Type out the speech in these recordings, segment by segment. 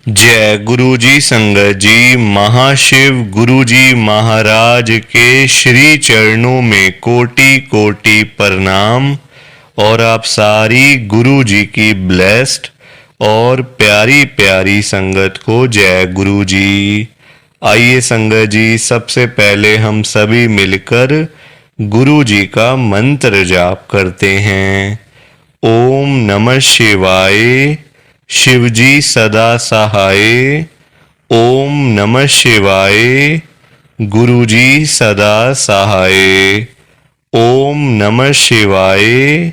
जय गुरु जी। संगत जी, महाशिव गुरु जी महाराज के श्री चरणों में कोटि कोटि प्रणाम। और आप सारी गुरु जी की ब्लेस्ड और प्यारी प्यारी संगत को जय गुरु जी। आइए संगत जी, सबसे पहले हम सभी मिलकर गुरु जी का मंत्र जाप करते हैं। ओम नमः शिवाय। शिवजी सदा सहाय। ओम नमः शिवाय। गुरुजी सदा सहाय। ओम नमः शिवाय।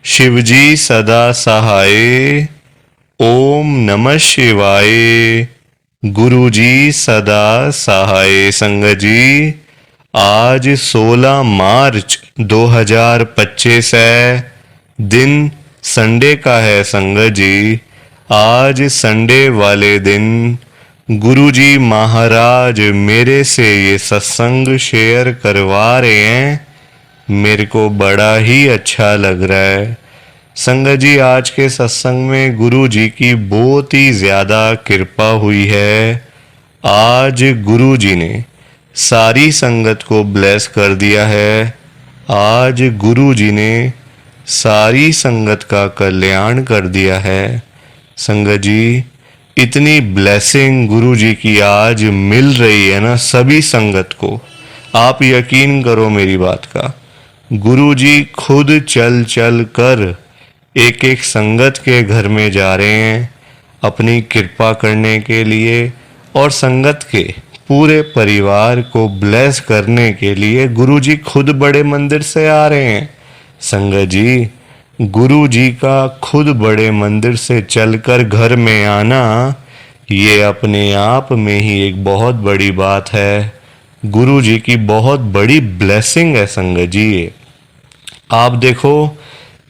शिवजी सदा सहाय। ओम नमः शिवाय। गुरुजी सदा सहाय। संगत जी, आज 16 मार्च 2025 है। दिन संडे का है संगत जी। आज संडे वाले दिन गुरुजी महाराज मेरे से ये सत्संग शेयर करवा रहे हैं। मेरे को बड़ा ही अच्छा लग रहा है संगत जी। आज के सत्संग में गुरु जी की बहुत ही ज़्यादा कृपा हुई है। आज गुरु जी ने सारी संगत को ब्लेस कर दिया है। आज गुरु जी ने सारी संगत का कल्याण कर दिया है। संगत जी, इतनी ब्लेसिंग गुरु जी की आज मिल रही है ना सभी संगत को। आप यकीन करो मेरी बात का, गुरु जी खुद चल चल कर एक एक संगत के घर में जा रहे हैं अपनी कृपा करने के लिए, और संगत के पूरे परिवार को ब्लेस करने के लिए गुरु जी खुद बड़े मंदिर से आ रहे हैं। संगत जी, गुरु जी का खुद बड़े मंदिर से चलकर घर में आना, ये अपने आप में ही एक बहुत बड़ी बात है। गुरु जी की बहुत बड़ी ब्लेसिंग है संगत जी ये। आप देखो,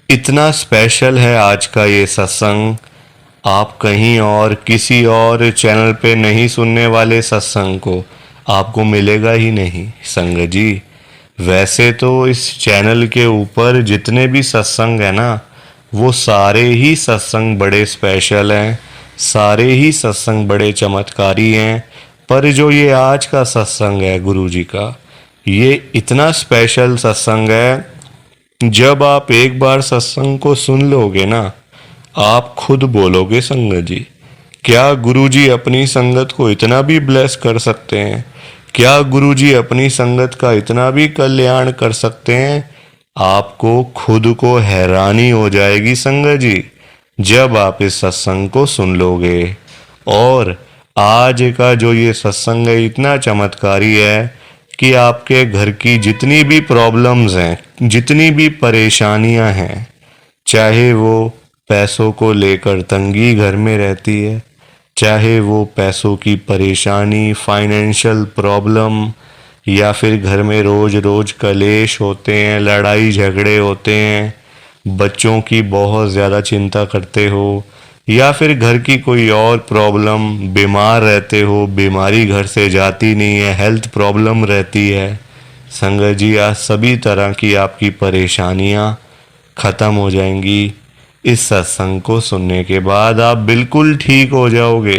इतना स्पेशल है आज का ये सत्संग। आप कहीं और किसी और चैनल पे नहीं सुनने वाले सत्संग को आपको मिलेगा ही नहीं संगत जी। वैसे तो इस चैनल के ऊपर जितने भी सत्संग है ना, वो सारे ही सत्संग बड़े स्पेशल हैं, सारे ही सत्संग बड़े चमत्कारी हैं। पर जो ये आज का सत्संग है गुरु जी का, ये इतना स्पेशल सत्संग है। जब आप एक बार सत्संग को सुन लोगे ना, आप खुद बोलोगे संगत जी, क्या गुरुजी अपनी संगत को इतना भी ब्लेस कर सकते हैं? क्या गुरुजी अपनी संगत का इतना भी कल्याण कर सकते हैं? आपको खुद को हैरानी हो जाएगी संगत जी, जब आप इस सत्संग को सुन लोगे। और आज का जो ये सत्संग है इतना चमत्कारी है कि आपके घर की जितनी भी प्रॉब्लम्स हैं, जितनी भी परेशानियां हैं, चाहे वो पैसों को लेकर तंगी घर में रहती है, चाहे वो पैसों की परेशानी, फाइनेंशियल प्रॉब्लम, या फिर घर में रोज रोज कलेश होते हैं, लड़ाई झगड़े होते हैं, बच्चों की बहुत ज़्यादा चिंता करते हो, या फिर घर की कोई और प्रॉब्लम, बीमार रहते हो, बीमारी घर से जाती नहीं है, हेल्थ प्रॉब्लम रहती है। संगत जी, आज सभी तरह की आपकी परेशानियां ख़त्म हो जाएंगी। इस सत्संग को सुनने के बाद आप बिल्कुल ठीक हो जाओगे,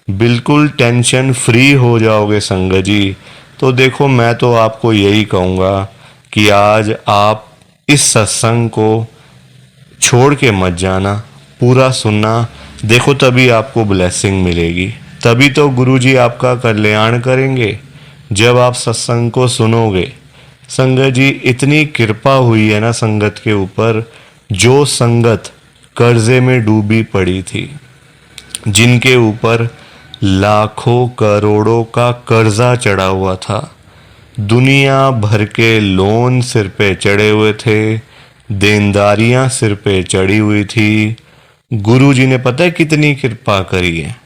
बिल्कुल टेंशन फ्री हो जाओगे संगत जी। तो देखो, मैं तो आपको यही कहूँगा कि आज आप इस सत्संग को छोड़ के मत जाना, पूरा सुनना। देखो, तभी आपको ब्लेसिंग मिलेगी, तभी तो गुरुजी आपका कल्याण करेंगे जब आप सत्संग को सुनोगे। संगत जी, इतनी कृपा हुई है ना संगत के ऊपर। जो संगत कर्जे में डूबी पड़ी थी, जिनके ऊपर लाखों करोड़ों का कर्जा चढ़ा हुआ था, दुनिया भर के लोन सिर पे चढ़े हुए थे, देनदारियां सिर पे चढ़ी हुई थी, गुरु जी ने पता है कितनी कृपा करी है।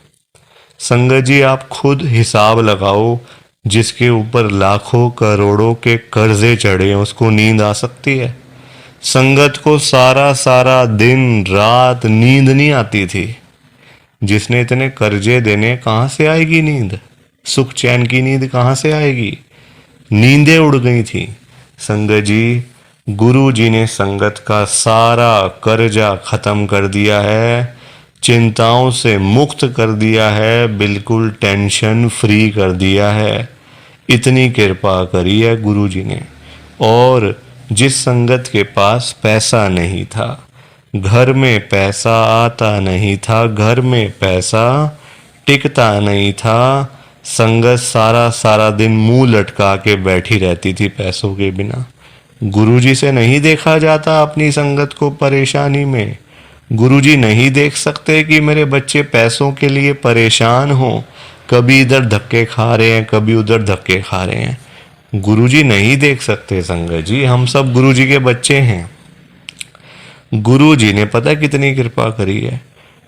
संगत जी, आप खुद हिसाब लगाओ, जिसके ऊपर लाखों करोड़ों के कर्जे चढ़े हैं उसको नींद आ सकती है? संगत को सारा सारा दिन रात नींद नहीं आती थी। जिसने इतने कर्जे देने, कहाँ से आएगी नींद? सुख चैन की नींद कहाँ से आएगी? नींदें उड़ गई थी। संगत जी, गुरु जी ने संगत का सारा कर्जा खत्म कर दिया है। चिंताओं से मुक्त कर दिया है, बिल्कुल टेंशन फ्री कर दिया है। इतनी कृपा करी है गुरु जी ने। और जिस संगत के पास पैसा नहीं था, घर में पैसा आता नहीं था, घर में पैसा टिकता नहीं था, संगत सारा सारा दिन मुंह लटका के बैठी रहती थी पैसों के बिना। गुरुजी से नहीं देखा जाता अपनी संगत को परेशानी में। गुरुजी नहीं देख सकते कि मेरे बच्चे पैसों के लिए परेशान हो, कभी इधर धक्के खा रहे हैं, कभी उधर धक्के खा रहे हैं। गुरुजी नहीं देख सकते संगत जी, हम सब गुरुजी के बच्चे हैं। गुरुजी ने पता कितनी कृपा करी है,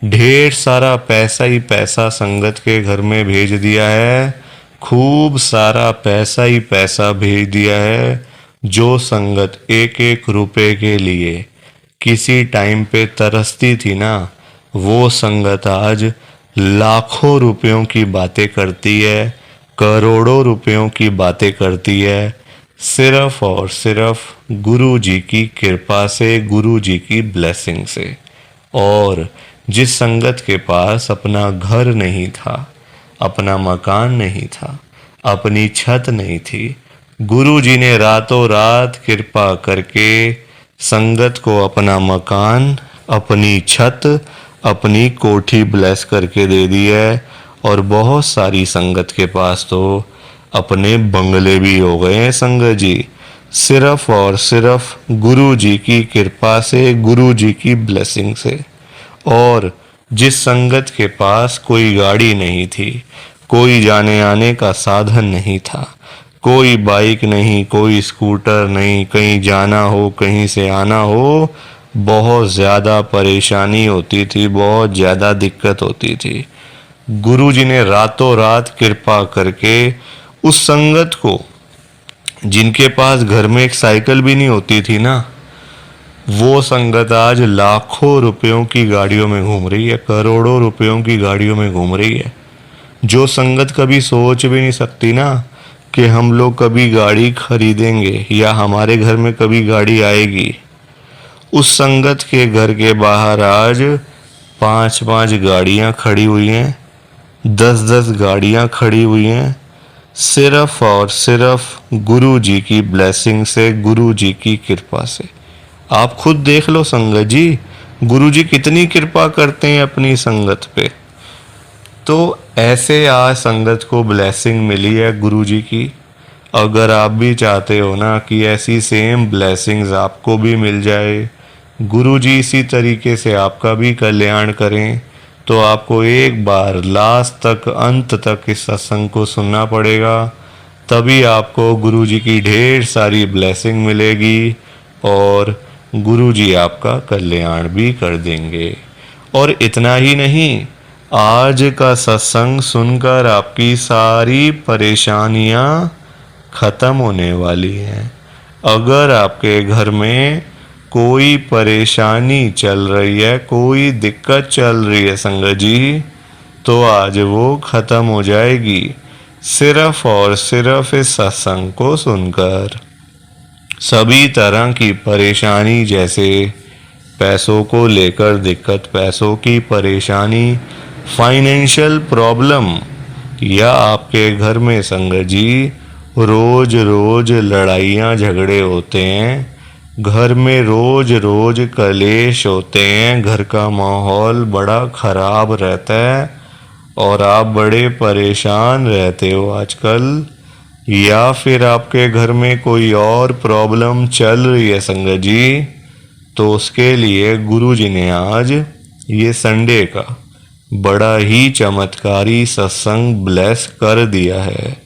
ढेर सारा पैसा ही पैसा संगत के घर में भेज दिया है। खूब सारा पैसा ही पैसा भेज दिया है। जो संगत एक एक रुपए के लिए किसी टाइम पे तरसती थी ना, वो संगत आज लाखों रुपयों की बातें करती है, करोड़ों रुपयों की बातें करती है, सिर्फ और सिर्फ गुरु जी की कृपा से, गुरु जी की ब्लेसिंग से। और जिस संगत के पास अपना घर नहीं था, अपना मकान नहीं था, अपनी छत नहीं थी, गुरु जी ने रातों रात कृपा करके संगत को अपना मकान, अपनी छत, अपनी कोठी ब्लेस करके दे दी है। और बहुत सारी संगत के पास तो अपने बंगले भी हो गए हैं संगत जी, सिर्फ और सिर्फ गुरु जी की कृपा से, गुरु जी की ब्लेसिंग से। और जिस संगत के पास कोई गाड़ी नहीं थी, कोई जाने आने का साधन नहीं था, कोई बाइक नहीं, कोई स्कूटर नहीं, कहीं जाना हो, कहीं से आना हो, बहुत ज़्यादा परेशानी होती थी, बहुत ज़्यादा दिक्कत होती थी। गुरु जी ने रातों रात कृपा करके उस संगत को, जिनके पास घर में एक साइकिल भी नहीं होती थी ना, वो संगत आज लाखों रुपयों की गाड़ियों में घूम रही है, करोड़ों रुपयों की गाड़ियों में घूम रही है। जो संगत कभी सोच भी नहीं सकती ना कि हम लोग कभी गाड़ी खरीदेंगे या हमारे घर में कभी गाड़ी आएगी, उस संगत के घर के बाहर आज 5-5 गाड़ियां खड़ी हुई हैं, 10-10 गाड़ियां खड़ी हुई हैं, सिर्फ और सिर्फ गुरु जी की ब्लेसिंग से, गुरु जी की कृपा से। आप खुद देख लो संगत जी, गुरु जी कितनी कृपा करते हैं अपनी संगत पे। तो ऐसे आज संगत को ब्लेसिंग मिली है गुरु जी की। अगर आप भी चाहते हो ना कि ऐसी सेम ब्लेसिंग्स आपको भी मिल जाए, गुरु जी इसी तरीके से आपका भी कल्याण करें, तो आपको एक बार लास्ट तक, अंत तक इस सत्संग को सुनना पड़ेगा। तभी आपको गुरु जी की ढेर सारी ब्लेसिंग मिलेगी और गुरु जी आपका कल्याण भी कर देंगे। और इतना ही नहीं, आज का सत्संग सुनकर आपकी सारी परेशानियां खत्म होने वाली हैं। अगर आपके घर में कोई परेशानी चल रही है, कोई दिक्कत चल रही है संगत जी, तो आज वो खत्म हो जाएगी, सिर्फ और सिर्फ इस सत्संग को सुनकर। सभी तरह की परेशानी, जैसे पैसों को लेकर दिक्कत, पैसों की परेशानी, फाइनेंशियल प्रॉब्लम, या आपके घर में संगत जी रोज रोज लड़ाइयाँ झगड़े होते हैं, घर में रोज रोज कलेश होते हैं, घर का माहौल बड़ा खराब रहता है और आप बड़े परेशान रहते हो आजकल, या फिर आपके घर में कोई और प्रॉब्लम चल रही है संगत जी, तो उसके लिए गुरु जी ने आज ये संडे का बड़ा ही चमत्कारी सत्संग ब्लेस कर दिया है।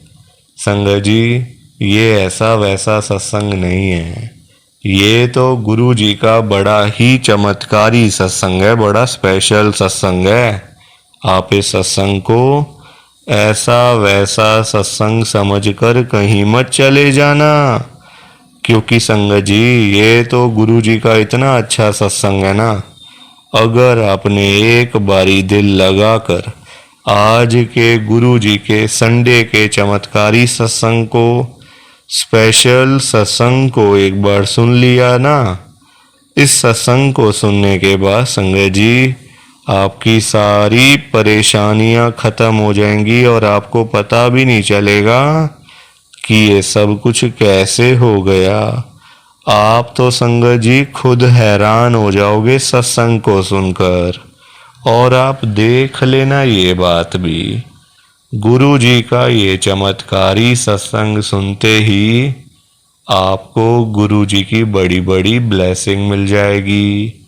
संगत जी, ये ऐसा वैसा सत्संग नहीं है, ये तो गुरु जी का बड़ा ही चमत्कारी सत्संग है, बड़ा स्पेशल सत्संग है। आप इस सत्संग को ऐसा वैसा सत्संग समझकर कहीं मत चले जाना, क्योंकि संगत जी ये तो गुरु जी का इतना अच्छा सत्संग है ना, अगर आपने एक बारी दिल लगाकर आज के गुरु जी के संडे के चमत्कारी सत्संग को, स्पेशल सत्संग को एक बार सुन लिया ना, इस सत्संग को सुनने के बाद संगत जी आपकी सारी परेशानियां खत्म हो जाएंगी और आपको पता भी नहीं चलेगा कि ये सब कुछ कैसे हो गया। आप तो संगत जी खुद हैरान हो जाओगे सत्संग को सुनकर। और आप देख लेना ये बात भी, गुरु जी का ये चमत्कारी सत्संग सुनते ही आपको गुरु जी की बड़ी बड़ी ब्लेसिंग मिल जाएगी।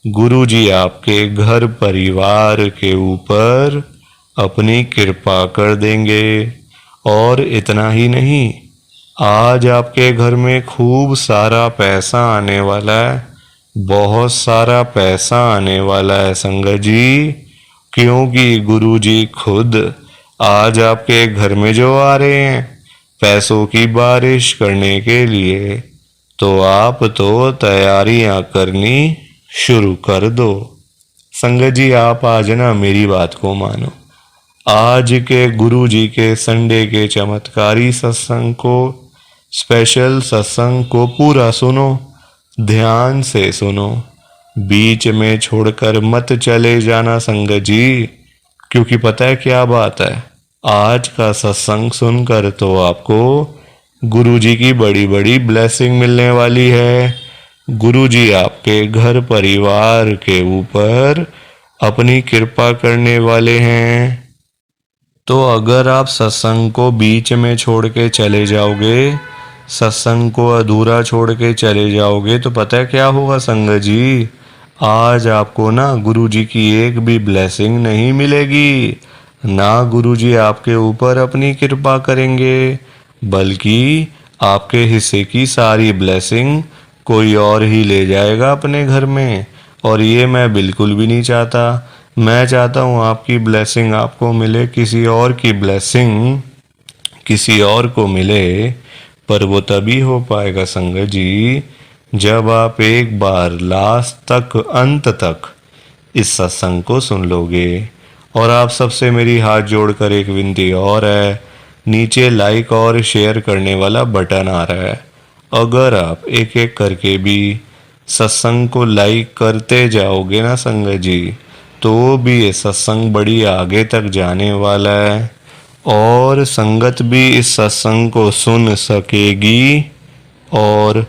गुरु जी आपके घर परिवार के ऊपर अपनी कृपा कर देंगे। और इतना ही नहीं, आज आपके घर में खूब सारा पैसा आने वाला है, बहुत सारा पैसा आने वाला है संगत जी, क्योंकि गुरु जी खुद आज आपके घर में जो आ रहे हैं पैसों की बारिश करने के लिए। तो आप तो तैयारियां करनी शुरू कर दो। संगत जी आप आज ना मेरी बात को मानो, आज के गुरु जी के संडे के चमत्कारी सत्संग को, स्पेशल सत्संग को पूरा सुनो, ध्यान से सुनो, बीच में छोड़कर मत चले जाना संगत जी। क्योंकि पता है क्या बात है, आज का सत्संग सुनकर तो आपको गुरु जी की बड़ी बड़ी ब्लेसिंग मिलने वाली है। गुरु जी आपके घर परिवार के ऊपर अपनी कृपा करने वाले हैं। तो अगर आप सत्संग को बीच में छोड़ के चले जाओगे, सत्संग को अधूरा छोड़ के चले जाओगे, तो पता है क्या होगा संगत जी, आज आपको ना गुरु जी की एक भी ब्लेसिंग नहीं मिलेगी, ना गुरु जी आपके ऊपर अपनी कृपा करेंगे, बल्कि आपके हिस्से की सारी ब्लेसिंग कोई और ही ले जाएगा अपने घर में। और ये मैं बिल्कुल भी नहीं चाहता। मैं चाहता हूँ आपकी ब्लेसिंग आपको मिले, किसी और की ब्लेसिंग किसी और को मिले। पर वो तभी हो पाएगा संगत जी जब आप एक बार लास्ट तक, अंत तक इस सत्संग को सुन लोगे। और आप सबसे मेरी हाथ जोड़कर एक विनती और है, नीचे लाइक और शेयर करने वाला बटन आ रहा है, अगर आप एक एक करके भी सत्संग को लाइक करते जाओगे ना संगत जी, तो भी ये सत्संग बड़ी आगे तक जाने वाला है और संगत भी इस सत्संग को सुन सकेगी और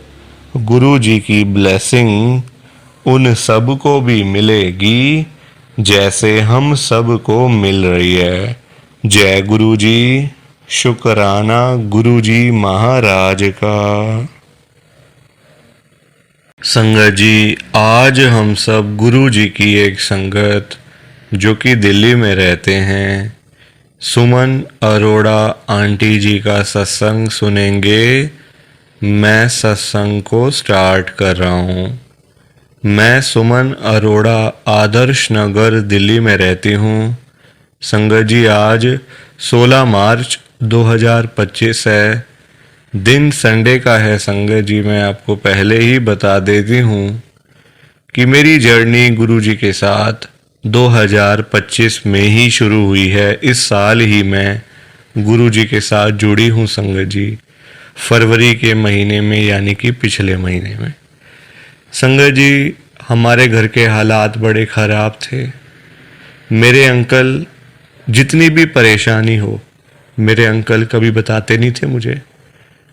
गुरु जी की ब्लेसिंग उन सब को भी मिलेगी जैसे हम सब को मिल रही है। जय गुरु जी, शुक्राना गुरु जी महाराज का। संगत जी आज हम सब गुरु जी की एक संगत जो कि दिल्ली में रहते हैं, सुमन अरोड़ा आंटी जी का सत्संग सुनेंगे। मैं सत्संग को स्टार्ट कर रहा हूँ। मैं सुमन अरोड़ा आदर्श नगर दिल्ली में रहती हूँ। संगत जी आज 16 मार्च 2025 है, दिन संडे का है। संगत जी मैं आपको पहले ही बता देती हूँ कि मेरी जर्नी गुरु जी के साथ 2025 में ही शुरू हुई है। इस साल ही मैं गुरु जी के साथ जुड़ी हूँ संगत जी, फरवरी के महीने में, यानी कि पिछले महीने में। संगत जी हमारे घर के हालात बड़े ख़राब थे। मेरे अंकल, जितनी भी परेशानी हो, मेरे अंकल कभी बताते नहीं थे मुझे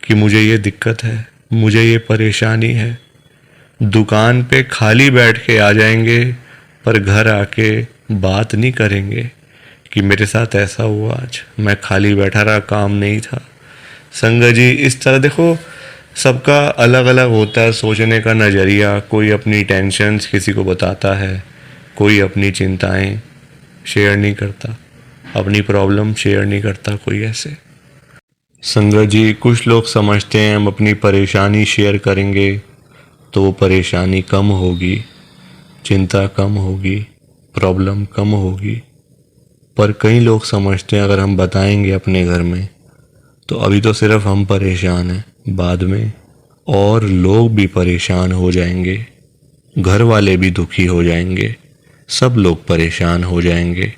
कि मुझे ये दिक्कत है, मुझे ये परेशानी है। दुकान पे खाली बैठ के आ जाएंगे पर घर आके बात नहीं करेंगे कि मेरे साथ ऐसा हुआ, आज मैं खाली बैठा रहा, काम नहीं था। संगत जी इस तरह देखो, सबका अलग अलग होता है सोचने का नज़रिया। कोई अपनी टेंशन्स किसी को बताता है, कोई अपनी चिंताएं शेयर नहीं करता, अपनी प्रॉब्लम शेयर नहीं करता कोई ऐसे। संगत जी कुछ लोग समझते हैं हम अपनी परेशानी शेयर करेंगे तो वो परेशानी कम होगी, चिंता कम होगी, प्रॉब्लम कम होगी। पर कई लोग समझते हैं अगर हम बताएंगे अपने घर में तो अभी तो सिर्फ हम परेशान हैं, बाद में और लोग भी परेशान हो जाएंगे, घर वाले भी दुखी हो जाएंगे, सब लोग परेशान हो जाएंगे।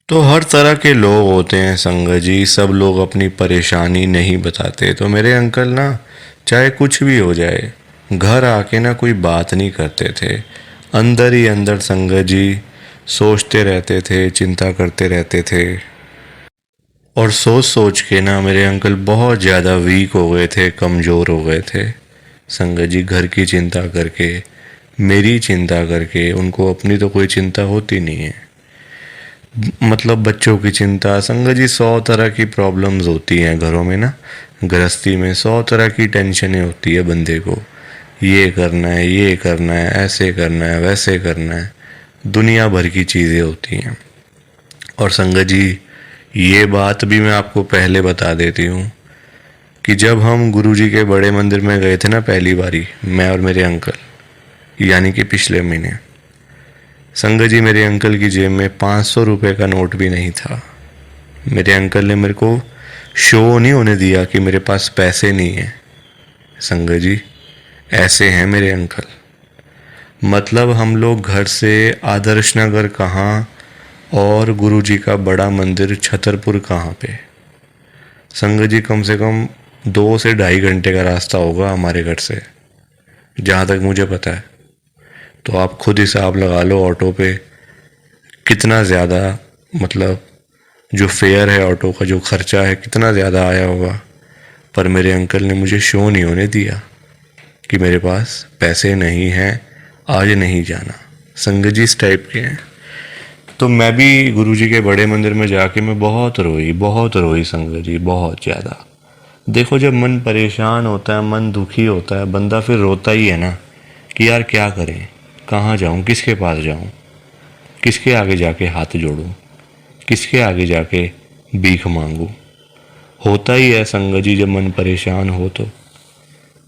तो हर तरह के लोग होते हैं संगत जी, सब लोग अपनी परेशानी नहीं बताते। तो मेरे अंकल ना, चाहे कुछ भी हो जाए, घर आके ना कोई बात नहीं करते थे। अंदर ही अंदर संगत जी सोचते रहते थे, चिंता करते रहते थे। और सोच सोच के ना मेरे अंकल बहुत ज़्यादा वीक हो गए थे, कमज़ोर हो गए थे। संगत जी घर की चिंता करके, मेरी चिंता करके, उनको अपनी तो कोई चिंता होती नहीं है। मतलब बच्चों की चिंता, संगत जी 100 तरह की प्रॉब्लम्स होती हैं घरों में ना, गृहस्थी में 100 तरह की टेंशनें होती है बंदे को। ये करना है, ये करना है, ऐसे करना है, वैसे करना है, दुनिया भर की चीज़ें होती हैं। और संगत जी ये बात भी मैं आपको पहले बता देती हूँ कि जब हम गुरुजी के बड़े मंदिर में गए थे ना पहली बारी, मैं और मेरे अंकल, यानी कि पिछले महीने, संगत जी मेरे अंकल की जेब में 500 रुपये का नोट भी नहीं था। मेरे अंकल ने मेरे को शो नहीं होने दिया कि मेरे पास पैसे नहीं हैं। संगत जी ऐसे हैं मेरे अंकल। मतलब हम लोग घर से आदर्श नगर कहाँ और गुरुजी का बड़ा मंदिर छतरपुर कहाँ पे। संगत जी कम से कम 2 से ढाई घंटे का रास्ता होगा हमारे घर से, जहाँ तक मुझे पता है। तो आप खुद हिसाब लगा लो ऑटो पे कितना ज़्यादा, मतलब जो फेयर है ऑटो का, जो खर्चा है, कितना ज़्यादा आया होगा। पर मेरे अंकल ने मुझे शो नहीं होने दिया कि मेरे पास पैसे नहीं हैं, आज नहीं जाना। संगत जी इस टाइप के हैं। तो मैं भी गुरुजी के बड़े मंदिर में जाके मैं बहुत रोई संगत जी, बहुत ज़्यादा। देखो जब मन परेशान होता है, मन दुखी होता है, बंदा फिर रोता ही है ना कि यार क्या करें, कहाँ जाऊँ, किसके पास जाऊँ, किसके आगे जाके हाथ जोड़ूँ, किसके आगे जाके भीख मांगूँ। होता ही है संगत जी जब मन परेशान हो तो।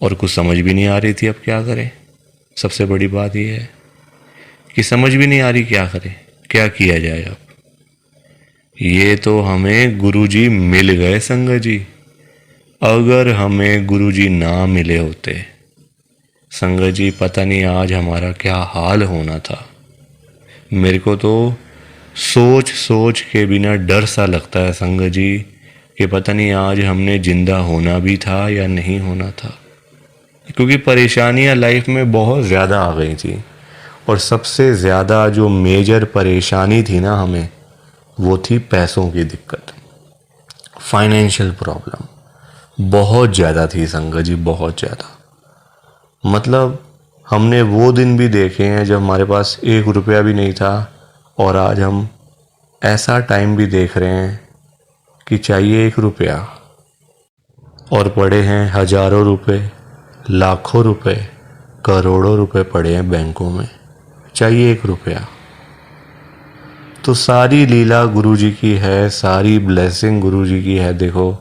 और कुछ समझ भी नहीं आ रही थी अब क्या करें। सबसे बड़ी बात यह है कि समझ भी नहीं आ रही क्या करें, क्या किया जाए अब। ये तो हमें गुरुजी मिल गए संगत जी। अगर हमें गुरुजी ना मिले होते संगत जी, पता नहीं आज हमारा क्या हाल होना था। मेरे को तो सोच सोच के बिना डर सा लगता है संगत जी कि पता नहीं आज हमने जिंदा होना भी था या नहीं होना था। क्योंकि परेशानियां लाइफ में बहुत ज़्यादा आ गई थी। और सबसे ज़्यादा जो मेजर परेशानी थी ना हमें, वो थी पैसों की दिक्कत, फाइनेंशियल प्रॉब्लम बहुत ज़्यादा थी संगत जी, बहुत ज़्यादा। मतलब हमने वो दिन भी देखे हैं जब हमारे पास 1 रुपया भी नहीं था, और आज हम ऐसा टाइम भी देख रहे हैं कि चाहिए 1 रुपया और पड़े हैं हज़ारों रुपए, लाखों रुपए, करोड़ों रुपए पड़े हैं बैंकों में, चाहिए 1 रुपया। तो सारी लीला गुरुजी की है, सारी ब्लेसिंग गुरुजी की है। देखो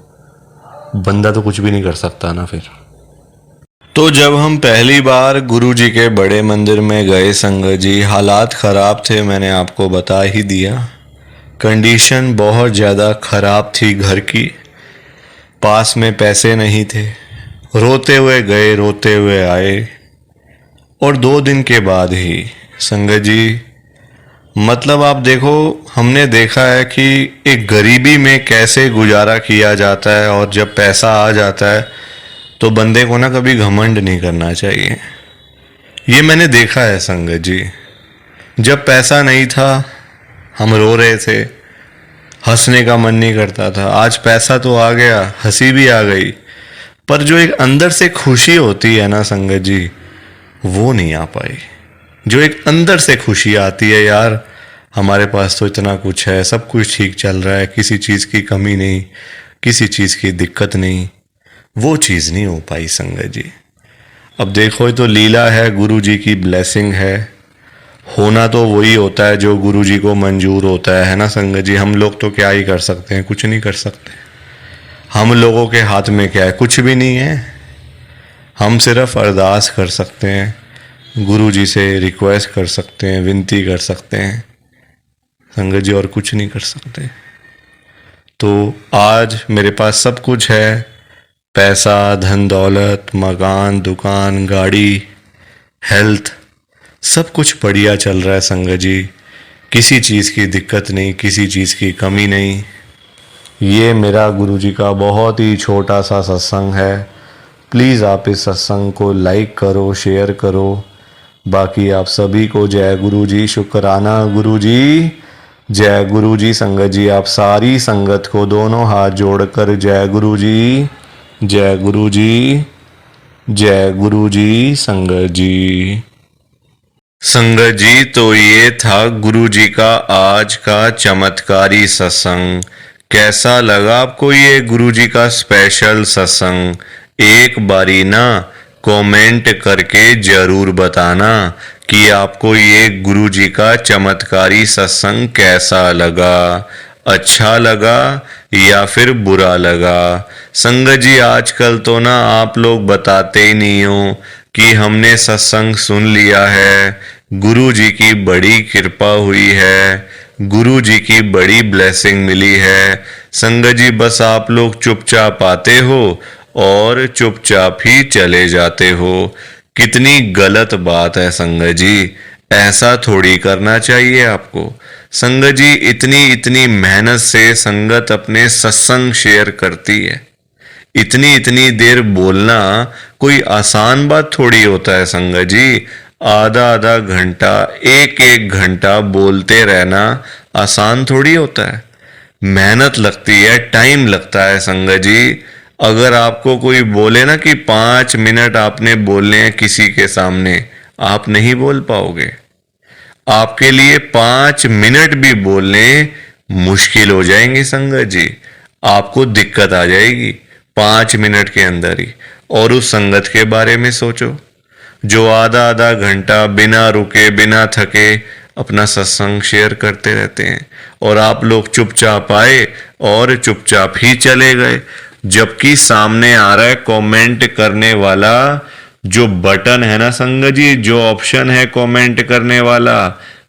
बंदा तो कुछ भी नहीं कर सकता ना फिर। तो जब हम पहली बार गुरुजी के बड़े मंदिर में गए संगत जी, हालात ख़राब थे, मैंने आपको बता ही दिया। कंडीशन बहुत ज़्यादा ख़राब थी घर की, पास में पैसे नहीं थे। रोते हुए गए, रोते हुए आए। और 2 दिन के बाद ही संगत जी, मतलब आप देखो, हमने देखा है कि एक गरीबी में कैसे गुजारा किया जाता है, और जब पैसा आ जाता है तो बंदे को ना कभी घमंड नहीं करना चाहिए। ये मैंने देखा है संगत जी। जब पैसा नहीं था हम रो रहे थे, हंसने का मन नहीं करता था। आज पैसा तो आ गया, हंसी भी आ गई, पर जो एक अंदर से खुशी होती है ना संगत जी, वो नहीं आ पाई। जो एक अंदर से खुशी आती है, यार हमारे पास तो इतना कुछ है, सब कुछ ठीक चल रहा है, किसी चीज़ की कमी नहीं, किसी चीज़ की दिक्कत नहीं, वो चीज़ नहीं हो पाई संगत जी। अब देखो ये तो लीला है, गुरु जी की ब्लेसिंग है। होना तो वही होता है जो गुरु जी को मंजूर होता है ना संगत जी। हम लोग तो क्या ही कर सकते हैं, कुछ नहीं कर सकते। हम लोगों के हाथ में क्या है, कुछ भी नहीं है। हम सिर्फ अरदास कर सकते हैं, गुरु जी से रिक्वेस्ट कर सकते हैं, विनती कर सकते हैं संगत जी, और कुछ नहीं कर सकते। तो आज मेरे पास सब कुछ है, पैसा, धन दौलत, मकान, दुकान, गाड़ी, हेल्थ, सब कुछ बढ़िया चल रहा है संगत जी। किसी चीज़ की दिक्कत नहीं, किसी चीज़ की कमी नहीं। ये मेरा गुरु जी का बहुत ही छोटा सा सत्संग है। प्लीज़ आप इस सत्संग को लाइक करो, शेयर करो, बाकी आप सभी को जय गुरु जी, शुक्राना गुरु जी, जय गुरु जी। संगत जी आप सारी संगत को दोनों हाथ जोड़कर जय गुरु जी, जय गुरु जी, जय गुरु जी। संगत जी, संगत जी तो ये था गुरु जी का आज का चमत्कारी सत्संग। कैसा लगा आपको ये गुरु जी का स्पेशल सत्संग? एक बारी ना कमेंट करके जरूर बताना कि आपको ये गुरु जी का चमत्कारी सत्संग कैसा लगा, अच्छा लगा या फिर बुरा लगा। संगत जी आजकल तो ना आप लोग बताते ही नहीं हो कि हमने सत्संग सुन लिया है, गुरु जी की बड़ी कृपा हुई है, गुरु जी की बड़ी ब्लेसिंग मिली है। संगत जी बस आप लोग चुपचाप आते हो और चुपचाप ही चले जाते हो। कितनी गलत बात है संगत जी, ऐसा थोड़ी करना चाहिए आपको। संगत जी इतनी इतनी मेहनत से संगत अपने सत्संग शेयर करती है, इतनी इतनी देर बोलना कोई आसान बात थोड़ी होता है संगत जी। आधा आधा घंटा, एक एक घंटा बोलते रहना आसान थोड़ी होता है, मेहनत लगती है, टाइम लगता है संगत जी। अगर आपको कोई बोले ना कि 5 मिनट आपने बोलने हैं किसी के सामने, आप नहीं बोल पाओगे। आपके लिए 5 मिनट भी बोलने मुश्किल हो जाएंगे संगत जी, आपको दिक्कत आ जाएगी 5 मिनट के अंदर ही। और उस संगत के बारे में सोचो जो आधा आधा घंटा बिना रुके बिना थके अपना सत्संग शेयर करते रहते हैं, और आप लोग चुपचाप आए और चुपचाप ही चले गए। जबकि सामने आ रहा है कमेंट करने वाला जो बटन है ना संगत जी, जो ऑप्शन है कमेंट करने वाला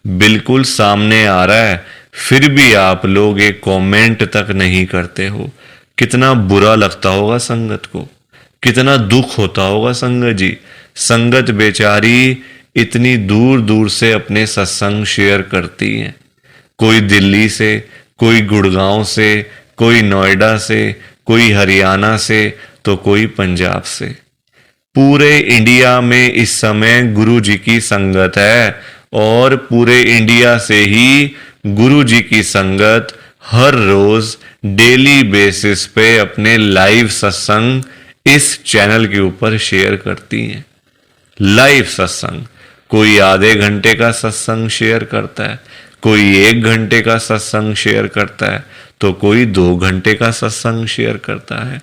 बिल्कुल सामने आ रहा है, फिर भी आप लोग एक कमेंट तक नहीं करते हो। कितना बुरा लगता होगा संगत को, कितना दुख होता होगा संगत जी। संगत बेचारी इतनी दूर दूर से अपने सत्संग शेयर करती हैं, कोई दिल्ली से, कोई गुड़गांव से, कोई नोएडा से, कोई हरियाणा से, तो कोई पंजाब से। पूरे इंडिया में इस समय गुरु जी की संगत है, और पूरे इंडिया से ही गुरु जी की संगत हर रोज डेली बेसिस पे अपने लाइव सत्संग इस चैनल के ऊपर शेयर करती हैं। लाइव सत्संग, कोई आधे घंटे का सत्संग शेयर करता है, कोई 1 घंटे का सत्संग शेयर करता है, तो कोई 2 घंटे का सत्संग शेयर करता है।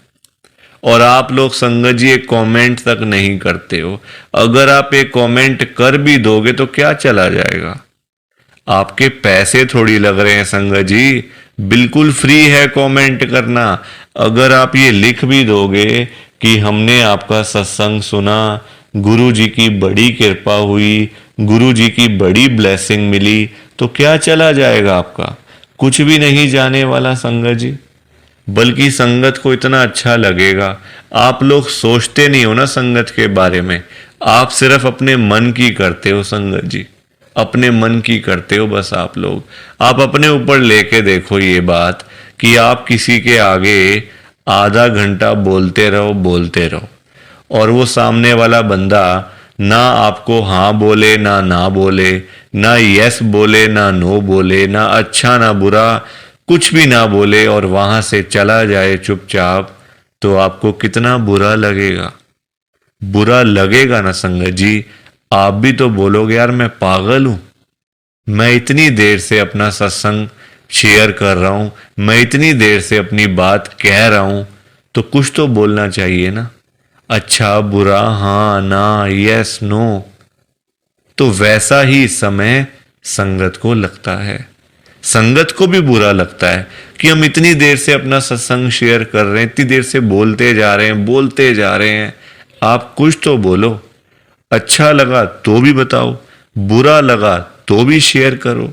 और आप लोग संगत जी एक कमेंट तक नहीं करते हो। अगर आप एक कमेंट कर भी दोगे तो क्या चला जाएगा, आपके पैसे थोड़ी लग रहे हैं संगत जी, बिल्कुल फ्री है कमेंट करना। अगर आप ये लिख भी दोगे कि हमने आपका सत्संग सुना, गुरु जी की बड़ी कृपा हुई, गुरु जी की बड़ी ब्लेसिंग मिली, तो क्या चला जाएगा आपका, कुछ भी नहीं जाने वाला संगत जी। बल्कि संगत को इतना अच्छा लगेगा। आप लोग सोचते नहीं हो ना संगत के बारे में, आप सिर्फ अपने मन की करते हो संगत जी, अपने मन की करते हो बस। आप अपने ऊपर लेके देखो ये बात कि आप किसी के आगे आधा घंटा बोलते रहो, और वो सामने वाला बंदा ना आपको हाँ बोले ना ना बोले, ना यस बोले ना नो बोले, ना अच्छा ना बुरा, कुछ भी ना बोले, और वहां से चला जाए चुपचाप, तो आपको कितना बुरा लगेगा। बुरा लगेगा ना संगत जी। आप भी तो बोलोगे यार मैं पागल हूं, मैं इतनी देर से अपना सत्संग शेयर कर रहा हूं, मैं इतनी देर से अपनी बात कह रहा हूं, तो कुछ तो बोलना चाहिए ना, अच्छा बुरा, हाँ ना, यस नो। तो वैसा ही समय संगत को लगता है, संगत को भी बुरा लगता है कि हम इतनी देर से अपना सत्संग शेयर कर रहे हैं, इतनी देर से बोलते जा रहे हैं। आप कुछ तो बोलो, अच्छा लगा तो भी बताओ, बुरा लगा तो भी शेयर करो।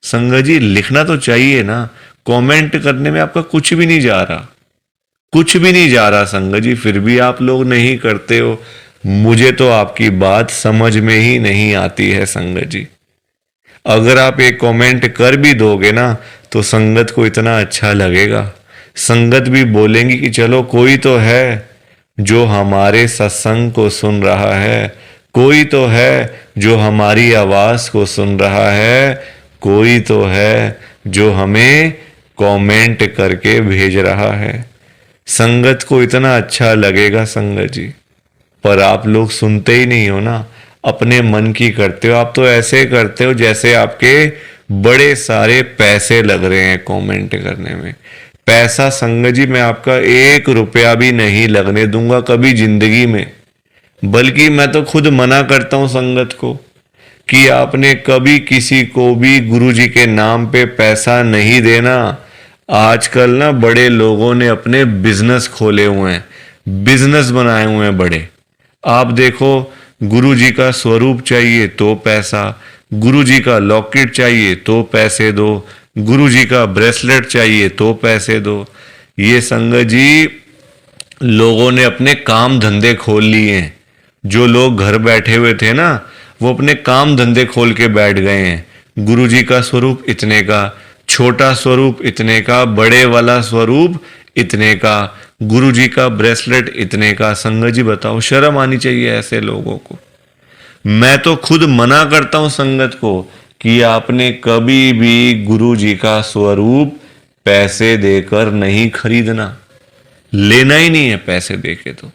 संगत जी लिखना तो चाहिए ना, कमेंट करने में आपका कुछ भी नहीं जा रहा, कुछ भी नहीं जा रहा संगत जी, फिर भी आप लोग नहीं करते हो। मुझे तो आपकी बात समझ में ही नहीं आती है संगत जी। अगर आप एक कमेंट कर भी दोगे ना तो संगत को इतना अच्छा लगेगा, संगत भी बोलेंगी कि चलो कोई तो है जो हमारे सत्संग को सुन रहा है, कोई तो है जो हमारी आवाज को सुन रहा है, कोई तो है जो हमें कमेंट करके भेज रहा है। संगत को इतना अच्छा लगेगा संगत जी, पर आप लोग सुनते ही नहीं हो ना, अपने मन की करते हो। आप तो ऐसे करते हो जैसे आपके बड़े सारे पैसे लग रहे हैं कमेंट करने में। पैसा संगत जी मैं आपका 1 रुपया भी नहीं लगने दूंगा कभी जिंदगी में। बल्कि मैं तो खुद मना करता हूं संगत को कि आपने कभी किसी को भी गुरु जी के नाम पे पैसा नहीं देना। आजकल ना बड़े लोगों ने अपने बिजनेस खोले हुए हैं, बिजनेस बनाए हुए हैं बड़े। आप देखो, गुरु जी का स्वरूप चाहिए तो पैसा, गुरु जी का लॉकेट चाहिए तो पैसे दो, गुरु जी का ब्रेसलेट चाहिए तो पैसे दो। ये संगत जी लोगों ने अपने काम धंधे खोल लिए हैं। जो लोग घर बैठे हुए थे ना, वो अपने काम धंधे खोल के बैठ गए हैं। गुरु जी का स्वरूप इतने का, छोटा स्वरूप इतने का, बड़े वाला स्वरूप इतने का, गुरु जी का ब्रेसलेट इतने का। संगत जी बताओ, शर्म आनी चाहिए ऐसे लोगों को। मैं तो खुद मना करता हूं संगत को कि आपने कभी भी गुरु जी का स्वरूप पैसे देकर नहीं खरीदना। लेना ही नहीं है पैसे देके, तो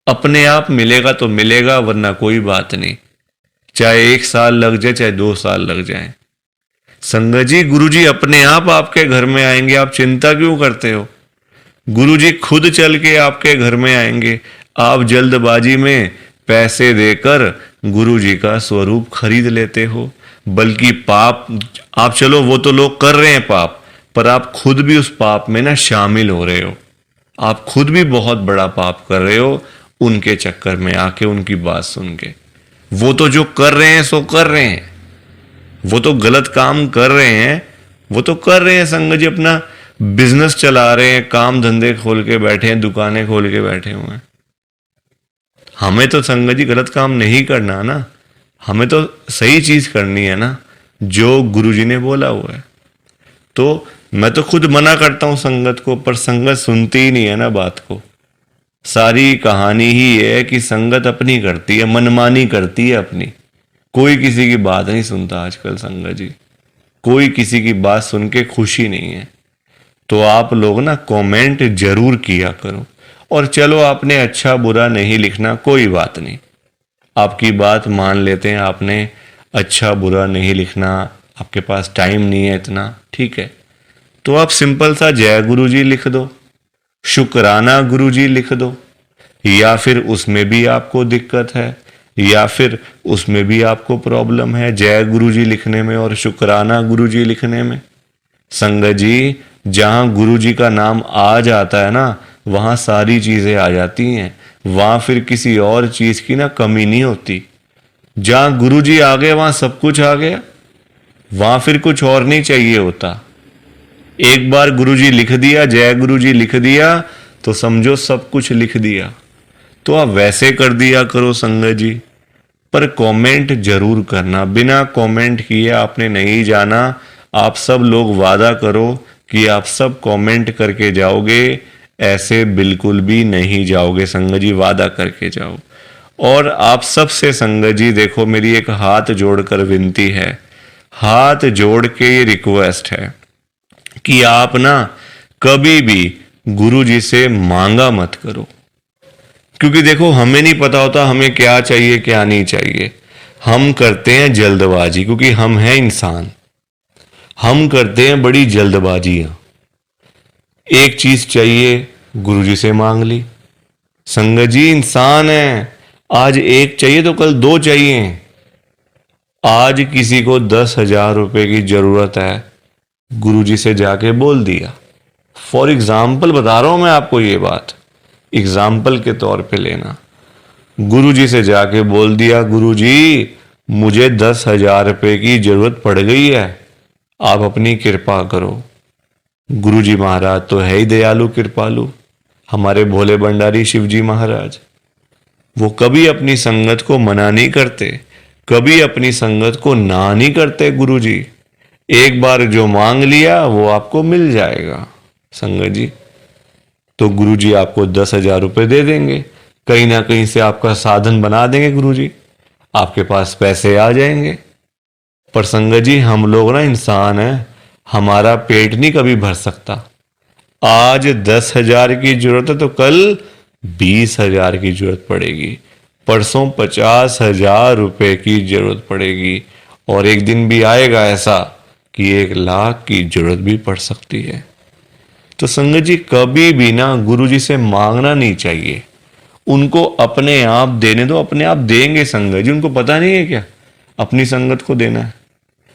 अपने आप मिलेगा तो मिलेगा, वरना कोई बात नहीं। चाहे 1 साल लग जाए, चाहे 2 साल लग जाए। संगत जी गुरुजी अपने आप आपके घर में आएंगे, आप चिंता क्यों करते हो? गुरुजी खुद चल के आपके घर में आएंगे। आप जल्दबाजी में पैसे देकर गुरुजी का स्वरूप खरीद लेते हो। बल्कि पाप, आप चलो वो तो लोग कर रहे हैं पाप, पर आप खुद भी उस पाप में ना शामिल हो रहे हो। आप खुद भी बहुत बड़ा पाप कर रहे हो उनके चक्कर में आके, उनकी बात सुन के। वो तो जो कर रहे हैं सो कर रहे हैं, वो तो गलत काम कर रहे हैं, वो तो कर रहे हैं संगत जी, अपना बिजनेस चला रहे हैं, काम धंधे खोल के बैठे हैं, दुकानें खोल के बैठे हुए हैं। हमें तो संगत जी गलत काम नहीं करना ना, हमें तो सही चीज करनी है ना, जो गुरुजी ने बोला हुआ है। तो मैं तो खुद मना करता हूं संगत को, पर संगत सुनती ही नहीं है ना बात को। सारी कहानी ही ये है कि संगत अपनी करती है, मनमानी करती है अपनी। कोई किसी की बात नहीं सुनता आजकल संगत जी, कोई किसी की बात सुन के खुशी नहीं है। तो आप लोग ना कमेंट जरूर किया करो। और चलो आपने अच्छा बुरा नहीं लिखना, कोई बात नहीं, आपकी बात मान लेते हैं। आपने अच्छा बुरा नहीं लिखना, आपके पास टाइम नहीं है इतना, ठीक है, तो आप सिंपल सा जय गुरु जी लिख दो, शुक्राना गुरु जी लिख दो। या फिर उसमें भी आपको दिक्कत है, या फिर उसमें भी आपको प्रॉब्लम है जय गुरु जी लिखने में और शुक्राना गुरु जी लिखने में। संगत जी जहां गुरु जी का नाम आ जाता है ना, वहां सारी चीजें आ जाती हैं। वहां फिर किसी और चीज की ना कमी नहीं होती। जहां गुरु जी आ गए वहां सब कुछ आ गया, वहां फिर कुछ और नहीं चाहिए होता। एक बार गुरु जी लिख दिया, जय गुरु जी लिख दिया, तो समझो सब कुछ लिख दिया। तो आप वैसे कर दिया करो संगत जी, पर कमेंट जरूर करना। बिना कमेंट किए आपने नहीं जाना। आप सब लोग वादा करो कि आप सब कमेंट करके जाओगे, ऐसे बिल्कुल भी नहीं जाओगे संगत जी, वादा करके जाओ। और आप सबसे संगत जी देखो, मेरी एक हाथ जोड़कर विनती है, हाथ जोड़ के ये रिक्वेस्ट है कि आप ना कभी भी गुरु जी से मांगा मत करो। क्योंकि देखो हमें नहीं पता होता हमें क्या चाहिए क्या नहीं चाहिए। हम करते हैं जल्दबाजी, क्योंकि हम हैं इंसान, हम करते हैं बड़ी जल्दबाजियां। एक चीज चाहिए गुरुजी से मांग ली। संगत जी इंसान है, आज एक चाहिए तो कल 2 चाहिए। आज किसी को 10,000 रुपए की जरूरत है, गुरुजी से जाके बोल दिया। फॉर एग्जाम्पल बता रहा हूं मैं आपको, ये बात एग्जाम्पल के तौर पे लेना। गुरुजी से जाके बोल दिया, गुरुजी मुझे 10,000 रुपए की जरूरत पड़ गई है, आप अपनी कृपा करो। गुरुजी महाराज तो है ही दयालु कृपालु, हमारे भोले भंडारी शिवजी महाराज। वो कभी अपनी संगत को मना नहीं करते, कभी अपनी संगत को ना नहीं करते। गुरुजी एक बार जो मांग लिया वो आपको मिल जाएगा संगत जी। तो गुरुजी आपको 10,000 रुपए दे देंगे, कहीं ना कहीं से आपका साधन बना देंगे गुरुजी। आपके पास पैसे आ जाएंगे। पर संगत जी हम लोग ना इंसान हैं, हमारा पेट नहीं कभी भर सकता। आज 10,000 की जरूरत है तो कल 20,000 की जरूरत पड़ेगी, परसों 50,000 रुपए की जरूरत पड़ेगी, और एक दिन भी आएगा ऐसा कि 1,00,000 की जरूरत भी पड़ सकती है। तो संगत जी कभी भी ना गुरु जी से मांगना नहीं चाहिए, उनको अपने आप देने दो, अपने आप देंगे संगत जी। उनको पता नहीं है क्या अपनी संगत को देना है?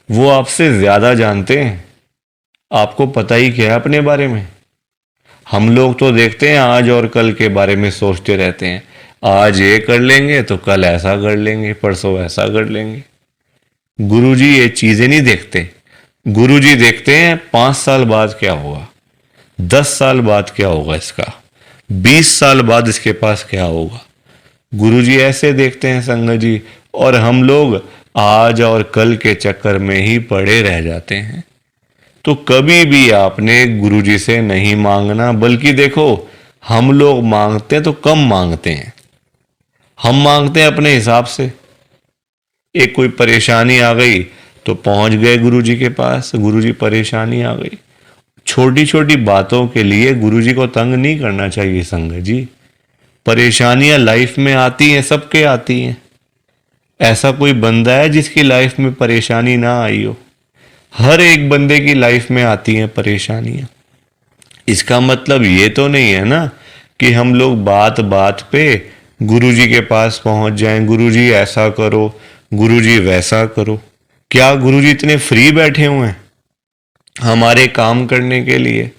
वो आपसे ज्यादा जानते हैं। आपको पता ही क्या है अपने बारे में? हम लोग तो देखते हैं आज और कल के बारे में सोचते रहते हैं, आज ये कर लेंगे तो कल ऐसा कर लेंगे, परसों ऐसा कर लेंगे। गुरुजी ये चीजें नहीं देखते। गुरुजी देखते हैं 5 साल बाद क्या होगा, 10 साल बाद क्या होगा इसका, 20 साल बाद इसके पास क्या होगा। गुरुजी ऐसे देखते हैं संगत जी, और हम लोग आज और कल के चक्कर में ही पड़े रह जाते हैं। तो कभी भी आपने गुरुजी से नहीं मांगना, बल्कि देखो हम लोग मांगते हैं तो कम मांगते हैं, हम मांगते हैं अपने हिसाब से। एक कोई परेशानी आ गई तो पहुंच गए गुरुजी के पास, गुरुजी परेशानी आ गई। छोटी छोटी बातों के लिए गुरुजी को तंग नहीं करना चाहिए संगत जी। परेशानियां लाइफ में आती हैं, सबके आती हैं। ऐसा कोई बंदा है जिसकी लाइफ में परेशानी ना आई हो? हर एक बंदे की लाइफ में आती हैं परेशानियां। इसका मतलब ये तो नहीं है ना कि हम लोग बात बात पे गुरुजी के पास पहुंच जाएं, गुरुजी ऐसा करो, गुरुजी वैसा करो। क्या गुरुजी इतने फ्री बैठे हुए हैं हमारे काम करने के लिए?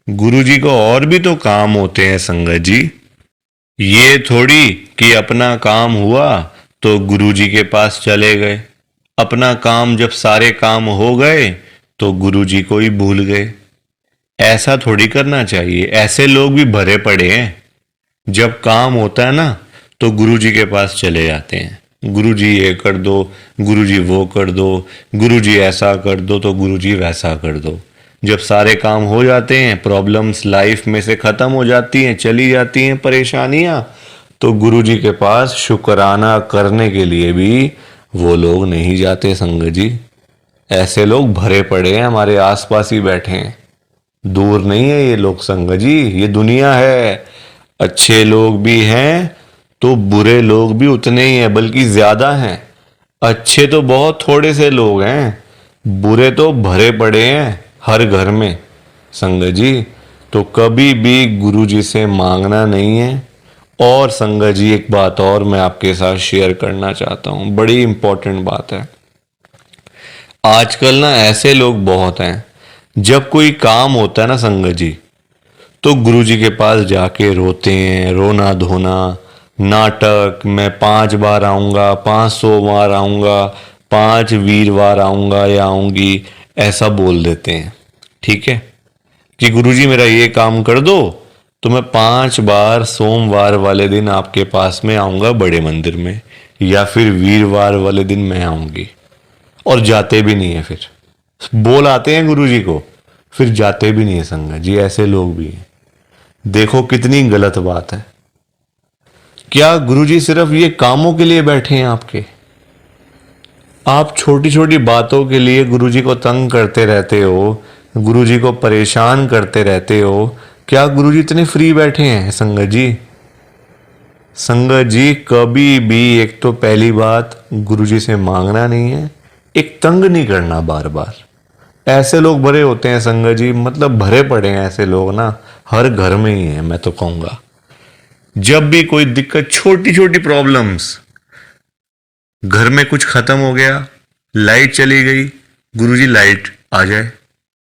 गुरुजी को और भी तो काम होते हैं संगत जी। ये थोड़ी कि अपना काम हुआ तो गुरुजी के पास चले गए, अपना काम जब सारे काम हो गए तो गुरुजी को ही भूल गए। ऐसा थोड़ी करना चाहिए। ऐसे लोग भी भरे पड़े हैं, जब काम होता है ना तो गुरुजी के पास चले जाते हैं, गुरुजी ये कर दो, गुरुजी वो कर दो, गुरुजी ऐसा कर दो तो गुरुजी वैसा कर दो। जब सारे काम हो जाते हैं, प्रॉब्लम्स लाइफ में से खत्म हो जाती हैं, चली जाती हैं परेशानियां, तो गुरुजी के पास शुक्राना करने के लिए भी वो लोग नहीं जाते संगत जी। ऐसे लोग भरे पड़े हैं, हमारे आसपास ही बैठे हैं, दूर नहीं है ये लोग संगत जी। ये दुनिया है, अच्छे लोग भी हैं तो बुरे लोग भी उतने ही हैं, बल्कि ज्यादा हैं। अच्छे तो बहुत थोड़े से लोग हैं, बुरे तो भरे पड़े हैं हर घर में संगत जी। तो कभी भी गुरुजी से मांगना नहीं है। और संगत जी एक बात और मैं आपके साथ शेयर करना चाहता हूं, बड़ी इंपॉर्टेंट बात है। आजकल ना ऐसे लोग बहुत हैं, जब कोई काम होता है ना संगत जी, तो गुरुजी के पास जाके रोते हैं, रोना धोना, नाटक, मैं 5 बार आऊंगा, 500 बार आऊंगा, 5 वीरवार आऊंगा या आऊंगी, ऐसा बोल देते हैं। ठीक है कि गुरुजी मेरा ये काम कर दो तो मैं 5 बार सोमवार वाले दिन आपके पास में आऊंगा बड़े मंदिर में, या फिर वीरवार वाले दिन मैं आऊंगी। और जाते भी नहीं है, फिर बोल आते हैं गुरुजी को, फिर जाते भी नहीं है संगत जी। ऐसे लोग भी हैं। देखो कितनी गलत बात है। क्या गुरुजी सिर्फ ये कामों के लिए बैठे हैं आपके? आप छोटी छोटी बातों के लिए गुरुजी को तंग करते रहते हो, गुरुजी को परेशान करते रहते हो। क्या गुरुजी इतने फ्री बैठे हैं संगत जी? संगत जी कभी भी, एक तो पहली बात गुरुजी से मांगना नहीं है, एक तंग नहीं करना बार बार। ऐसे लोग भरे होते हैं संगत जी, मतलब भरे पड़े हैं ऐसे लोग ना, हर घर में ही है मैं तो कहूंगा। जब भी कोई दिक्कत, छोटी छोटी प्रॉब्लम्स, घर में कुछ खत्म हो गया, लाइट चली गई, गुरुजी लाइट आ जाए,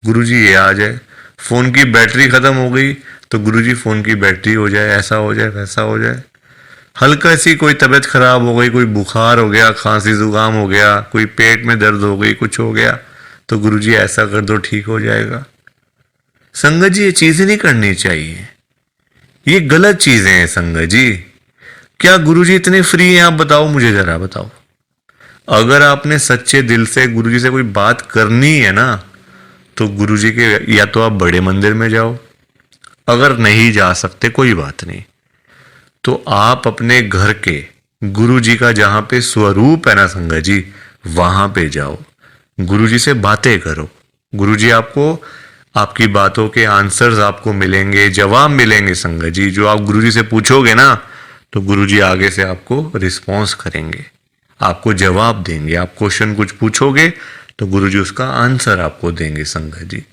गुरुजी ये आ जाए। फोन की बैटरी खत्म हो गई तो गुरुजी फोन की बैटरी हो जाए, ऐसा हो जाए, वैसा हो जाए। हल्का सी कोई तबीयत खराब हो गई, कोई बुखार हो गया, खांसी जुकाम हो गया, कोई पेट में दर्द हो गई, कुछ हो गया, तो गुरुजी ऐसा कर दो ठीक हो जाएगा। संगत जी ये चीजें नहीं करनी चाहिए, ये गलत चीजें हैं संगत जी। क्या गुरुजी इतने फ्री हैं? आप बताओ, मुझे जरा बताओ। अगर आपने सच्चे दिल से गुरुजी से कोई बात करनी है ना, तो गुरुजी के या तो आप बड़े मंदिर में जाओ, अगर नहीं जा सकते कोई बात नहीं, तो आप अपने घर के गुरु जी का जहां पे स्वरूप है ना संगत जी, वहां पे जाओ, गुरु जी से बातें करो। गुरु जी आपको, आपकी बातों के आंसर्स आपको मिलेंगे, जवाब मिलेंगे संगत जी। जो आप गुरु जी से पूछोगे ना, तो गुरु जी आगे से आपको रिस्पॉन्स करेंगे, आपको जवाब देंगे। आप क्वेश्चन कुछ पूछोगे तो गुरु जी उसका आंसर आपको देंगे संगत जी।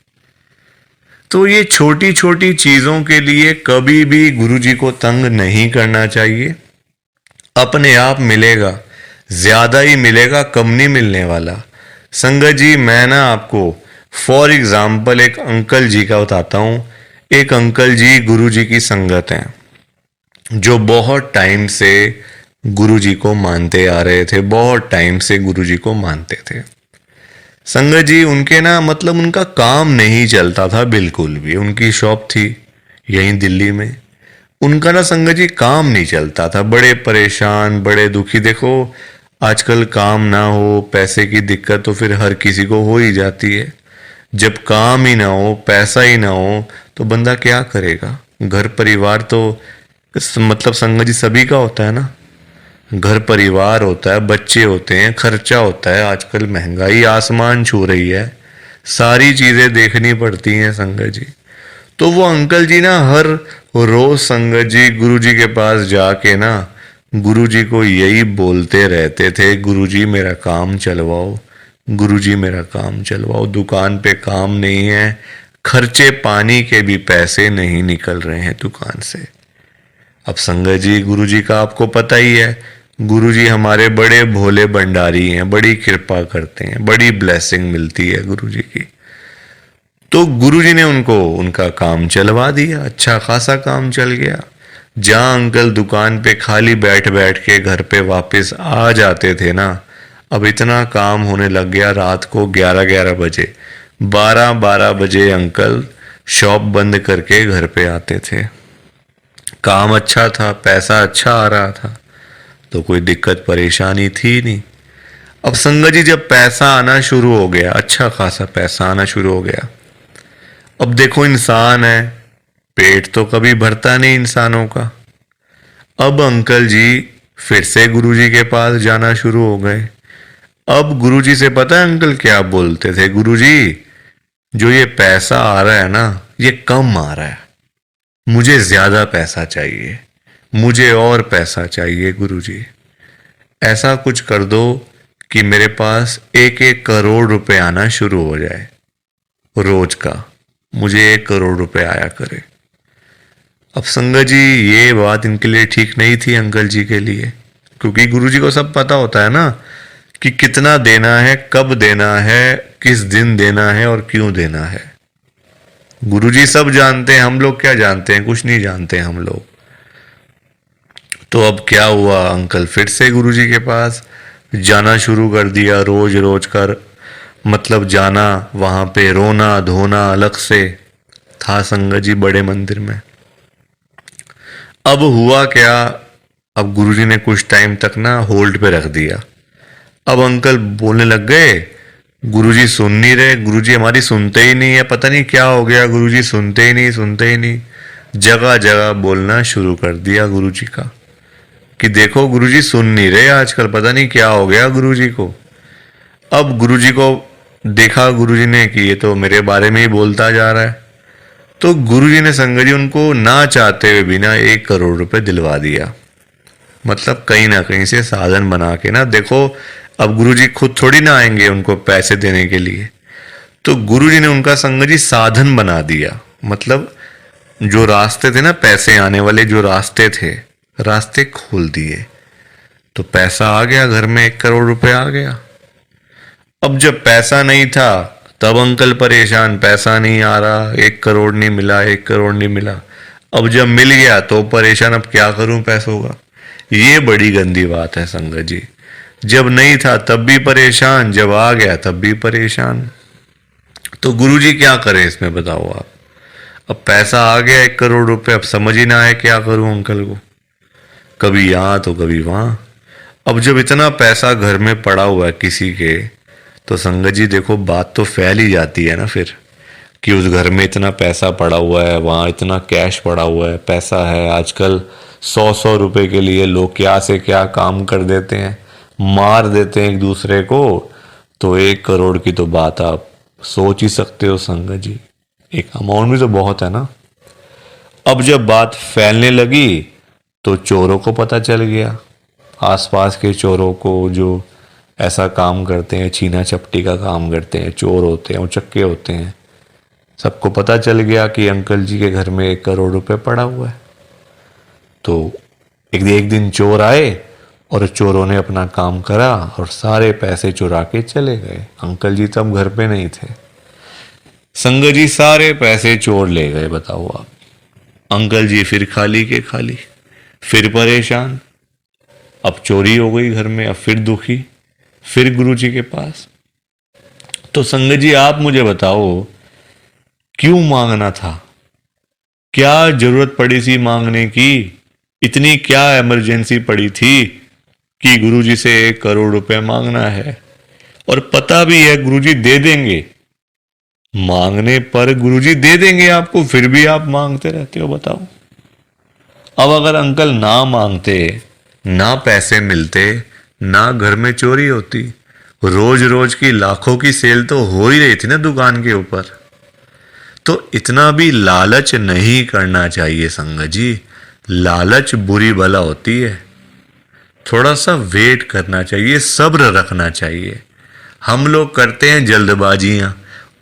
तो ये छोटी छोटी चीजों के लिए कभी भी गुरु जी को तंग नहीं करना चाहिए। अपने आप मिलेगा, ज्यादा ही मिलेगा, कम नहीं मिलने वाला। संगत जी मैं ना आपको फॉर एग्जाम्पल एक अंकल जी का बताता हूं। एक अंकल जी गुरु जी की संगत हैं, जो बहुत टाइम से गुरु जी को मानते आ रहे थे, बहुत टाइम से गुरु जी को मानते थे। संगत जी उनके ना मतलब उनका काम नहीं चलता था बिल्कुल भी। उनकी शॉप थी यहीं दिल्ली में, उनका ना संगत जी काम नहीं चलता था, बड़े परेशान, बड़े दुखी। देखो आजकल काम ना हो, पैसे की दिक्कत तो फिर हर किसी को हो ही जाती है। जब काम ही ना हो, पैसा ही ना हो, तो बंदा क्या करेगा। घर परिवार तो मतलब संगत जी सभी का होता है ना, घर परिवार होता है, बच्चे होते हैं, खर्चा होता है। आजकल महंगाई आसमान छू रही है, सारी चीजें देखनी पड़ती हैं संगत जी। तो वो अंकल जी ना हर रोज संगत जी गुरु जी के पास जाके ना गुरु जी को यही बोलते रहते थे, गुरु जी मेरा काम चलवाओ, गुरु जी मेरा काम चलवाओ। दुकान पे काम नहीं है, खर्चे पानी के भी पैसे नहीं निकल रहे हैं दुकान से। अब संगत जी गुरु जी का आपको पता ही है, गुरु जी हमारे बड़े भोले भंडारी हैं, बड़ी कृपा करते हैं, बड़ी ब्लेसिंग मिलती है गुरु जी की। तो गुरु जी ने उनको उनका काम चलवा दिया, अच्छा खासा काम चल गया। जहां अंकल दुकान पे खाली बैठ बैठ के घर पे वापस आ जाते थे ना, अब इतना काम होने लग गया, रात को 11-11 बजे, 12-12 बजे अंकल शॉप बंद करके घर पे आते थे। काम अच्छा था, पैसा अच्छा आ रहा था, तो कोई दिक्कत परेशानी थी नहीं। अब संगत जी जब पैसा आना शुरू हो गया, अच्छा खासा पैसा आना शुरू हो गया, अब देखो इंसान है, पेट तो कभी भरता नहीं इंसानों का। अब अंकल जी फिर से गुरु जी के पास जाना शुरू हो गए। अब गुरु जी से पता है अंकल क्या बोलते थे, गुरु जी जो ये पैसा आ रहा है ना, ये कम आ रहा है, मुझे ज्यादा पैसा चाहिए, मुझे और पैसा चाहिए गुरु जी। ऐसा कुछ कर दो कि मेरे पास 1-1 करोड़ रुपए आना शुरू हो जाए रोज का, मुझे 1 करोड़ रुपए आया करे। अब संगत जी ये बात इनके लिए ठीक नहीं थी अंकल जी के लिए, क्योंकि गुरु जी को सब पता होता है ना कि कितना देना है, कब देना है, किस दिन देना है और क्यों देना है। गुरु जी सब जानते हैं, हम लोग क्या जानते हैं, कुछ नहीं जानते हम लोग। तो अब क्या हुआ, अंकल फिर से गुरु जी के पास जाना शुरू कर दिया, रोज रोज कर मतलब जाना, वहां पे रोना धोना अलग से था संगत जी बड़े मंदिर में। अब हुआ क्या, अब गुरुजी ने कुछ टाइम तक ना होल्ड पे रख दिया। अब अंकल बोलने लग गए, गुरुजी सुन नहीं रहे, गुरुजी हमारी सुनते ही नहीं है, पता नहीं क्या हो गया, गुरुजी सुनते ही नहीं, सुनते ही नहीं। जगह जगह बोलना शुरू कर दिया गुरुजी का कि देखो गुरुजी सुन नहीं रहे आजकल, पता नहीं क्या हो गया गुरुजी को। अब गुरुजी को देखा गुरुजी ने कि ये तो मेरे बारे में ही बोलता जा रहा है, तो गुरुजी ने संगत जी उनको ना चाहते हुए भी ना 1 करोड़ रुपए दिलवा दिया। मतलब कहीं ना कहीं से साधन बना के ना, देखो अब गुरुजी खुद थोड़ी ना आएंगे उनको पैसे देने के लिए, तो गुरुजी ने उनका संगत जी साधन बना दिया। मतलब जो रास्ते थे ना पैसे आने वाले, जो रास्ते थे, रास्ते खोल दिए, तो पैसा आ गया घर में, 1 करोड़ रुपए आ गया। अब जब पैसा नहीं था तब अंकल परेशान, पैसा नहीं आ रहा, 1 करोड़ नहीं मिला, 1 करोड़ नहीं मिला। अब जब मिल गया तो परेशान, अब क्या करूं पैसों का। ये बड़ी गंदी बात है संगत जी, जब नहीं था तब भी परेशान, जब आ गया तब भी परेशान। तो गुरुजी क्या करें इसमें बताओ आप। अब पैसा आ गया 1 करोड़ रुपए, अब समझ ही ना आए क्या करूं अंकल को, कभी यहां तो कभी वहां। अब जब इतना पैसा घर में पड़ा हुआ है किसी के, तो संगत जी देखो बात तो फैल ही जाती है ना फिर, कि उस घर में इतना पैसा पड़ा हुआ है, वहाँ इतना कैश पड़ा हुआ है, पैसा है। आजकल 100-100 रुपए के लिए लोग क्या से क्या काम कर देते हैं, मार देते हैं एक दूसरे को। तो 1 करोड़ की तो बात आप सोच ही सकते हो संगत जी, एक अमाउंट भी तो बहुत है ना। अब जब बात फैलने लगी तो चोरों को पता चल गया, आसपास के चोरों को जो ऐसा काम करते हैं, छीना चपटी का काम करते हैं, चोर होते हैं, उचक्के होते हैं, सबको पता चल गया कि अंकल जी के घर में 1 करोड़ रुपए पड़ा हुआ है। तो एक दिन चोर आए और चोरों ने अपना काम करा और सारे पैसे चुरा के चले गए। अंकल जी तब घर पे नहीं थे। संगत जी सारे पैसे चोर ले गए, बताओ आप। अंकल जी फिर खाली के खाली, फिर परेशान। अब चोरी हो गई घर में, अब फिर दुखी, फिर गुरुजी के पास। तो संगत जी आप मुझे बताओ, क्यों मांगना था? क्या जरूरत पड़ी थी मांगने की? इतनी क्या इमरजेंसी पड़ी थी कि गुरुजी से 1 करोड़ रुपए मांगना है? और पता भी है गुरुजी दे देंगे, मांगने पर गुरुजी दे देंगे आपको, फिर भी आप मांगते रहते हो, बताओ। अब अगर अंकल ना मांगते, ना पैसे मिलते, ना घर में चोरी होती, रोज रोज की लाखों की सेल तो हो ही रही थी ना दुकान के ऊपर। तो इतना भी लालच नहीं करना चाहिए संगत जी, लालच बुरी बला होती है। थोड़ा सा वेट करना चाहिए, सब्र रखना चाहिए। हम लोग करते हैं जल्दबाजियां,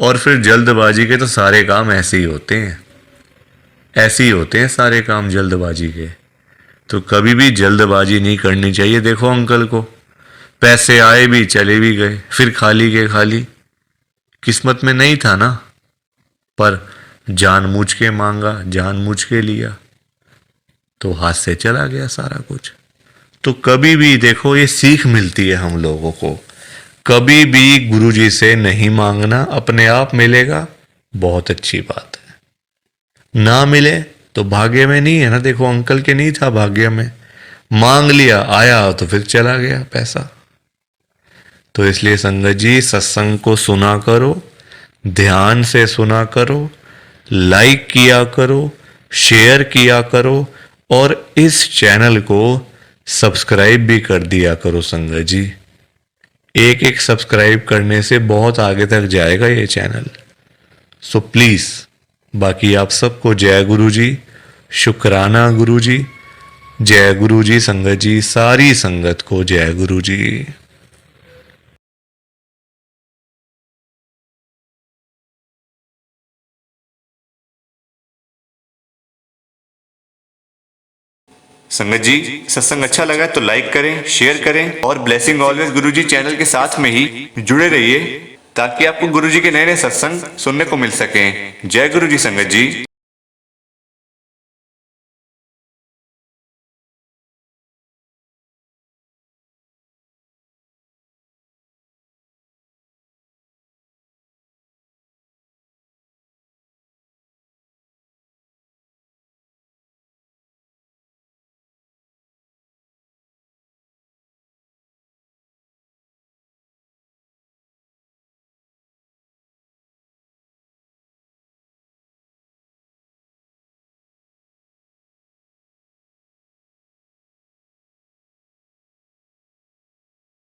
और फिर जल्दबाजी के तो सारे काम ऐसे ही होते हैं, ऐसे ही होते हैं सारे काम जल्दबाजी के। तो कभी भी जल्दबाजी नहीं करनी चाहिए। देखो अंकल को पैसे आए भी चले भी गए, फिर खाली के खाली। किस्मत में नहीं था ना, पर जानबूझ के मांगा, जानबूझ के लिया, तो हाथ से चला गया सारा कुछ। तो कभी भी देखो, ये सीख मिलती है हम लोगों को, कभी भी गुरुजी से नहीं मांगना, अपने आप मिलेगा, बहुत अच्छी बात है। ना मिले तो भाग्य में नहीं है ना। देखो अंकल के नहीं था भाग्य में, मांग लिया, आया तो फिर चला गया पैसा। तो इसलिए संगत जी सत्संग को सुना करो, ध्यान से सुना करो, लाइक किया करो, शेयर किया करो, और इस चैनल को सब्सक्राइब भी कर दिया करो संगत जी। एक एक सब्सक्राइब करने से बहुत आगे तक जाएगा ये चैनल। सो प्लीज, बाकी आप सबको जय गुरु जी, शुक्राना गुरु जी, जय गुरु जी संगत जी, सारी संगत को जय गुरु जी। संगत जी सत्संग अच्छा लगा तो लाइक करें, शेयर करें, और ब्लेसिंग ऑलवेज गुरुजी चैनल के साथ में ही जुड़े रहिए, ताकि आपको गुरुजी के नए नए सत्संग सुनने को मिल सकें। जय गुरु जी संगत जी।